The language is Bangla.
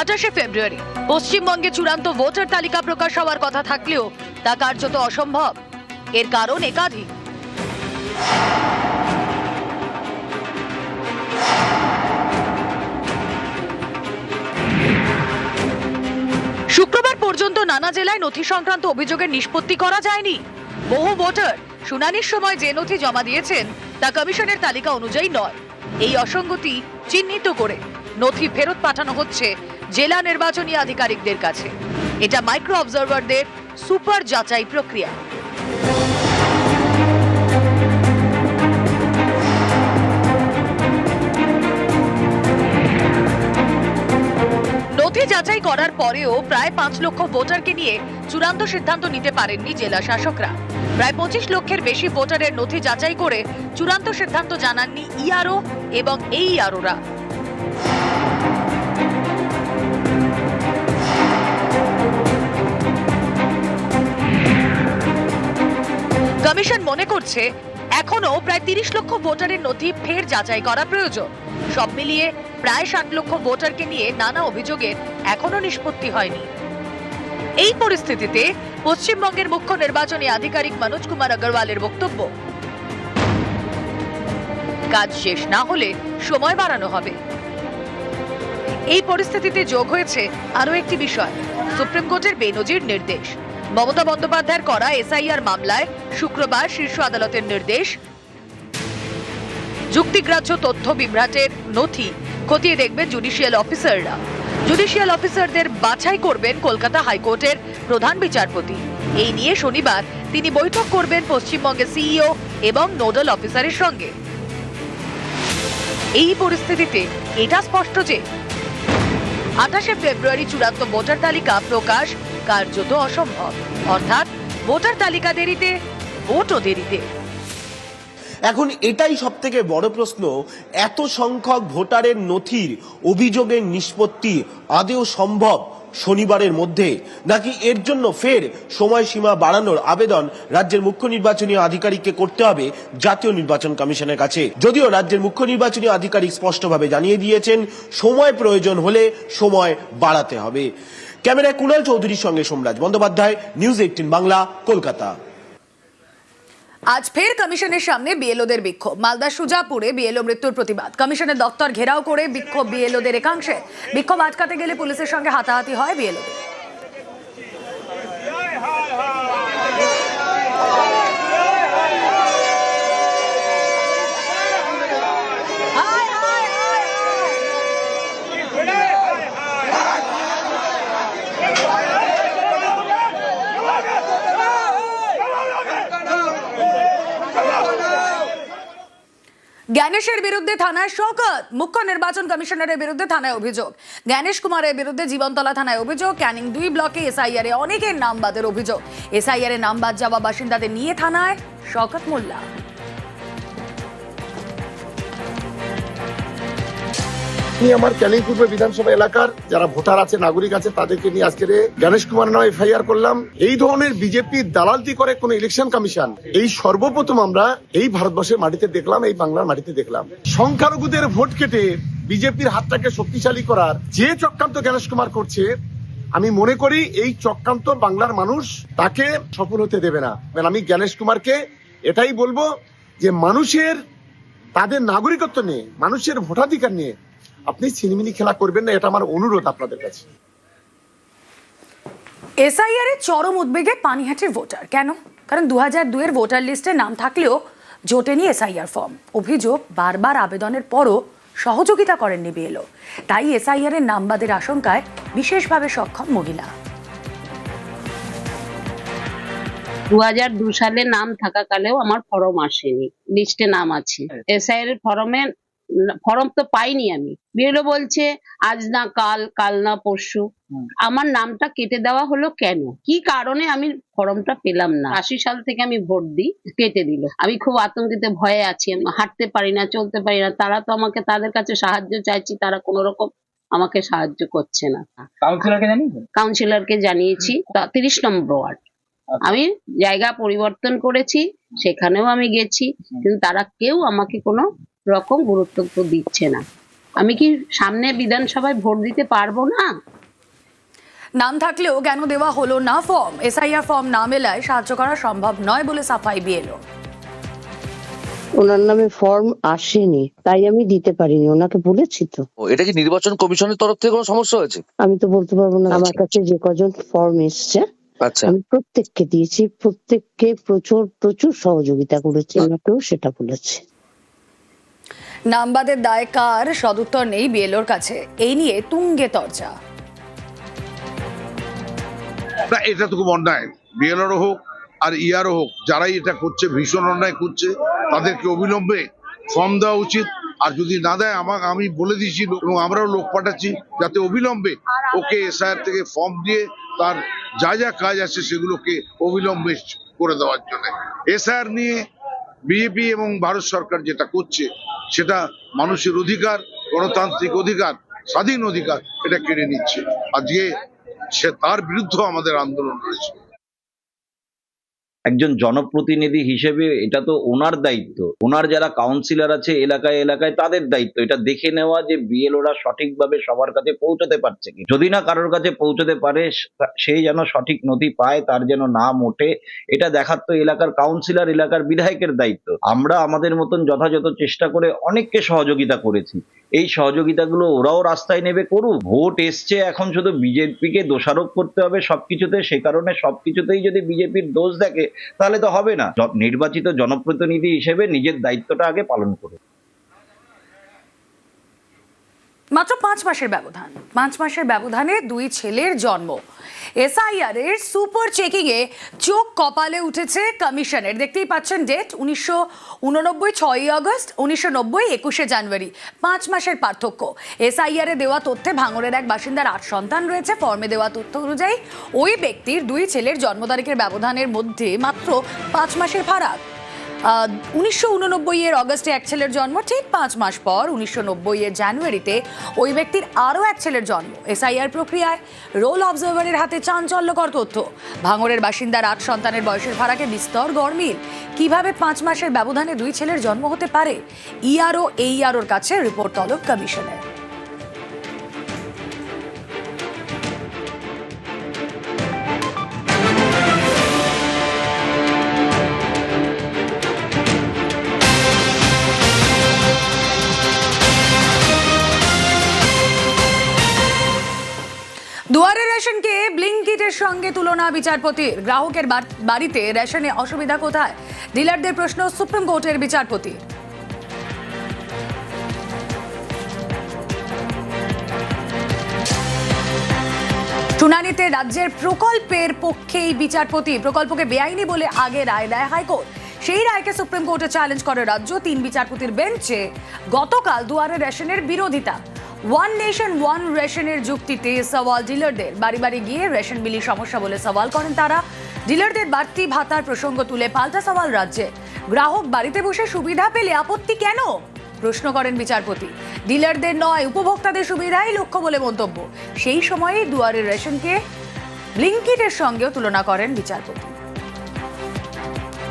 28শে ফেব্রুয়ারি পশ্চিমবঙ্গে চূড়ান্ত ভোটার তালিকা প্রকাশ হওয়ার কথা থাকলেও তা কার্যত অসম্ভব। এর কারণ একাধিক। শুক্রবার পর্যন্ত নানা জেলায় নথি সংক্রান্ত অভিযোগের নিষ্পত্তি করা যায়নি। বহু ভোটার শুনানির সময় যে নথি জমা দিয়েছেন তা কমিশনের তালিকা অনুযায়ী নয়। এই অসঙ্গতি চিহ্নিত করে নথি ফেরত পাঠানো হচ্ছে জেলা নির্বাচনী আধিকারিকদের কাছে। এটা মাইক্রো অবজারভারদের সুপার যাচাই প্রক্রিয়া। নথি যাচাই করার পরেও প্রায় 5 লক্ষ ভোটারকে নিয়ে চূড়ান্ত সিদ্ধান্ত নিতে পারেননি জেলা শাসকরা। প্রায় 25 লক্ষের বেশি ভোটারের নথি যাচাই করে চূড়ান্ত সিদ্ধান্ত জানাননি ইআরও এবং এইআরওরা। কমিশন মনে করছে এখনো প্রায় 30 লক্ষ ভোটারের নথি ফের যাচাই করা প্রয়োজন। সব মিলিয়ে প্রায় 60 লক্ষ ভোটারকে নিয়ে নানা অভিযোগের এখনো নিষ্পত্তি হয়নি। এই পরিস্থিতিতে পশ্চিমবঙ্গের মুখ্য নির্বাচনী আধিকারিক মনোজ কুমার আগরওয়ালের বক্তব্য, কাজ শেষ না হলে সময় বাড়ানো হবে। এই পরিস্থিতিতে যোগ হয়েছে আরো একটি বিষয়, সুপ্রিম কোর্টের বেনজির নির্দেশ। মমতা বন্দ্যোপাধ্যায়ের করা এসআইআর মামলায় শুক্রবার শীর্ষ আদালতের নির্দেশ, যুক্তিগ্রাহ্য তথ্য বিভ্রাটের নথি খতিয়ে দেখবেন জুডিশিয়াল অফিসাররা। জুডিশিয়াল অফিসারদের বাছাই করবেন কলকাতা হাইকোর্টের প্রধান বিচারপতি। এই নিয়ে শনিবার তিনি বৈঠক করবেন পশ্চিমবঙ্গের সিইও এবং নোডাল অফিসারের সঙ্গে। এই পরিস্থিতিতে এটা স্পষ্ট যে 28শে ফেব্রুয়ারি চূড়ান্ত ভোটার তালিকা প্রকাশ কার্যত অসম্ভব। অর্থাৎ ভোটার তালিকা দেরিতে, ভোটও দেরিতে। এখন এটাই সবথেকে বড় প্রশ্ন, এত সংখ্যক ভোটারের নথির অভিযোগের নিষ্পত্তি আদৌ সম্ভব শনিবারের মধ্যে, নাকি এর জন্য ফের সময়সীমা বাড়ানোর আবেদন রাজ্যের মুখ্য নির্বাচনী আধিকারিককে করতে হবে জাতীয় নির্বাচন কমিশনের কাছে? যদিও রাজ্যের মুখ্য নির্বাচনী আধিকারিক স্পষ্টভাবে জানিয়ে দিয়েছেন সময় প্রয়োজন হলে সময় বাড়াতে হবে। ক্যামেরায় কুণাল চৌধুরীর সঙ্গে সোমরাজ বন্দ্যোপাধ্যায়, নিউজ 18 বাংলা, কলকাতা। আজ ফের কমিশনের সামনে বিএলওদের বিক্ষোভ। মালদা সুজাপুরে বিএলও মৃত্যুর প্রতিবাদ। কমিশনের দপ্তর ঘেরাও করে বিক্ষোভ বিএলওদের একাংশে। বিক্ষোভ আটকাতে গেলে পুলিশের সঙ্গে হাতাহাতি হয় বিএলওদের। জ্ঞানেশের বিরুদ্ধে থানায় শওকত। মুখ্য নির্বাচন কমিশনারের বিরুদ্ধে থানায় অভিযোগ। জ্ঞানেশ কুমারের বিরুদ্ধে জীবনতলা থানায় অভিযোগ। ক্যানিং 2 ব্লকে এসআইআর এ অনেকের নাম বাদের অভিযোগ। এসআইআর এ নাম বাদ যাওয়া বাসিন্দাদের নিয়ে থানায় শওকত মোল্লা। আমার ক্যানিং পূর্ব বিধানসভা এলাকার যারা ভোটার আছে, নাগরিক আছে, তাদেরকে নিয়ে আজকে গণেশ কুমার নামে এফআইআর করলাম। এই ধরনের বিজেপি দালালতি করে কোন ইলেকশন কমিশন এই সর্বপ্রথম আমরা এই ভারতবর্ষের মাটিতে দেখলাম, এই বাংলার মাটিতে দেখলাম। সংখ্যালঘুদের ভোট কেটে বিজেপির হাতটাকে শক্তিশালী করার যে চক্রান্ত গণেশ কুমার করছে, আমি মনে করি এই চক্রান্ত বাংলার মানুষ তাকে সফল হতে দেবে না। আমি গণেশ কুমারকে এটাই বলবো যে মানুষের তাদের নাগরিকত্ব নিয়ে, মানুষের ভোটাধিকার নিয়ে আপনি ছিনিমিনি খেলা করবেন না, এটা আমার অনুরোধ আপনাদের কাছে। এসআইআর এর চরম উদ্বেগে পানিহাটির ভোটার। কেন? কারণ 2002 এর ভোটার লিস্টে নাম থাকলেও জোটেনি এসআইআর ফর্ম। অভিযোগ, বারবার আবেদনের পরও সহযোগিতা করেননি বিএলও। তাই এসআইআর এর নাম বাদের আশঙ্কায় বিশেষভাবে সক্ষম মহিলা। 2002 সালে নাম থাকাকালেও আমার ফর্ম আসেনি, লিস্টে নাম আছে। এসআইআর এর ফর্ম তো পাইনি আমি। বিএলও বলছে আজ না কাল, কাল না পরশু। আমার নামটা কেটে দেওয়া হলো কেন? কি কারণে আমি ফর্মটা পেলাম না? 80 সাল থেকে আমি ভোট দিই, কেটে দিল। আমি খুব আতঙ্কিত, ভয়ে আছি। আমি হাঁটতে পারি না, চলতে পারি না। তারা তো আমাকে, তাদের কাছে সাহায্য চাইছি, তারা কোন রকম আমাকে সাহায্য করছে না। কাউন্সিলরকে জানিয়েছি 30 নম্বর ওয়ার্ড। আমি জায়গা পরিবর্তন করেছি, সেখানেও আমি গেছি, কিন্তু তারা কেউ আমাকে কোনো রকম গুরুত্ব দিচ্ছে না। আমি কি সামনে বিধানসভায় ভোট দিতে পারবো না? নাম থাকলেও কেন দেওয়া হলো না ফর্ম? এসআইআর ফর্ম না মেলায় সাহায্য করা সম্ভব নয় বলে সাফাই বিএলও। ওনার নামে ফর্ম আসেনি, তাই আমি দিতে পারিনি, ওনাকে বলেছি তো। এটা কি নির্বাচন কমিশনের তরফ থেকে কোনো সমস্যা হয়েছে? আমি তো বলতে পারবো না, আমার কাছে যে কজন ফর্ম এসছে আচ্ছা, আমি প্রত্যেককে দিয়েছি, প্রত্যেককে প্রচুর প্রচুর সহযোগিতা করেছি, ওনাকেও সেটা বলেছি। নামবাদের দায় কার, সদুত্তর নেই বিএলওর কাছে। এই নিয়ে তুঙ্গে তর্জা। না, এটা তো খুব অন্যায়। বিএলআরও হোক আর ইয়ারও হোক, যারাই এটা করছে ভীষণ অন্যায় করছে। তাদেরকে অবিলম্বে ফর্ম দেওয়া উচিত। আর যদি না দেয়, আমি বলে দিয়েছি এবং আমরাও লোক পাঠাচ্ছি যাতে অবিলম্বে ওকে এসআইআর থেকে ফর্ম দিয়ে তার যা যা কাজ আছে সেগুলোকে অবিলম্বে করে দেওয়ার জন্য। এসআইআর নিয়ে বিজেপি এবং ভারত সরকার যেটা করছে সেটা মানুষের অধিকার, গণতান্ত্রিক অধিকার, স্বাধীন অধিকার, এটা কেড়ে নিচ্ছে। আজকে তার বিরুদ্ধে আমাদের আন্দোলন রয়েছে। একজন জনপ্রতিনিধি হিসেবে এটা তো ওনার দায়িত্ব, ওনার যারা কাউন্সিলর আছে এলাকায় এলাকায় তাদের দায়িত্ব এটা দেখে নেওয়া যে বিএলওরা সঠিকভাবে সবার কাছে পৌঁছতে পারছে কি। যদি না কারোর কাছে পৌঁছতে পারে, সেই যেন সঠিক নথি পায়, তার যেন নাম ওঠে, এটা দেখার তো এলাকার কাউন্সিলর, এলাকার বিধায়কের দায়িত্ব। আমরা আমাদের মতন যথাযথ চেষ্টা করে অনেককে সহযোগিতা করেছি, এই সহযোগিতাগুলো ওরাও রাস্তায় নেবে করুক। ভোট এসছে, এখন শুধু বিজেপিকে দোষারোপ করতে হবে সবকিছুতে, সে কারণে সবকিছুতেই যদি বিজেপির দোষ দেখে তাহলে তো হবে না। নির্বাচিত জনপ্রতিনিধি হিসেবে নিজের দায়িত্বটা আগে পালন করুন। মাত্র 5 মাসের ব্যবধান, 5 মাসের ব্যবধানে 2 ছেলের জন্ম। এসআইআর এর সুপার চেকিং এ চোখ কপালে উঠেছে কমিশনের। দেখতেই পাচ্ছেন ডেট 1989 6ই আগস্ট, 1990 21শে জানুয়ারি, 5 মাসের পার্থক্য। এসআইআর এ দেওয়া তথ্যে ভাঙড়ের এক বাসিন্দার 8 সন্তান রয়েছে। ফর্মে দেওয়া তথ্য অনুযায়ী ওই ব্যক্তির 2 ছেলের জন্ম তারিখের ব্যবধানের মধ্যে মাত্র 5 মাসের ফারাক। 1989 এর অগস্টে এক ছেলের জন্ম, ঠিক 5 মাস পর 1990 এর জানুয়ারিতে ওই ব্যক্তির আরও এক ছেলের জন্ম। এসআইআর প্রক্রিয়ায় রোল অবজারভারের হাতে চাঞ্চল্যকর তথ্য। ভাঙড়ের বাসিন্দার 8 সন্তানের বয়সের ফারাকে বিস্তর গরমিল। কিভাবে 5 মাসের ব্যবধানে 2 ছেলের জন্ম হতে পারে? ইআরও এইআরওর কাছে রিপোর্ট তলব কমিশনের। দুয়ারে রেশনকে ব্লিঙ্কিটের সঙ্গে তুলনা বিচারপতির। গ্রাহকের বাড়িতে রেশনে অসুবিধা কোথায়? ডিলারদের প্রশ্ন সুপ্রিম কোর্টের বিচারপতি। শুনানিতে রাজ্যের প্রকল্পের পক্ষেই বিচারপতি। প্রকল্পকে বেআইনি বলে আগে রায় দেয় হাইকোর্ট। সেই রায়কে সুপ্রিম কোর্টে চ্যালেঞ্জ করে রাজ্য। 3 বিচারপতির বেঞ্চে গতকাল দুয়ারে রেশনের বিরোধিতা। ওয়ান নেশন ওয়ান রেশনের যুক্তিতে সওয়াল ডিলারদের। বাড়ি বাড়ি গিয়ে রেশন বিলি সমস্যা বলে সওয়াল করেন তারা। ডিলারদের বাড়তি ভাতার প্রসঙ্গ তুলে পাল্টা সওয়াল রাজ্যে। গ্রাহক বাড়িতে বসে সুবিধা পেলে আপত্তি কেন, প্রশ্ন করেন বিচারপতি। ডিলারদের নয়, উপভোক্তাদের সুবিধাই লক্ষ্য বলে মন্তব্য। সেই সময়ে দুয়ারের রেশনকে ব্লিঙ্কিটের সঙ্গেও তুলনা করেন বিচারপতি।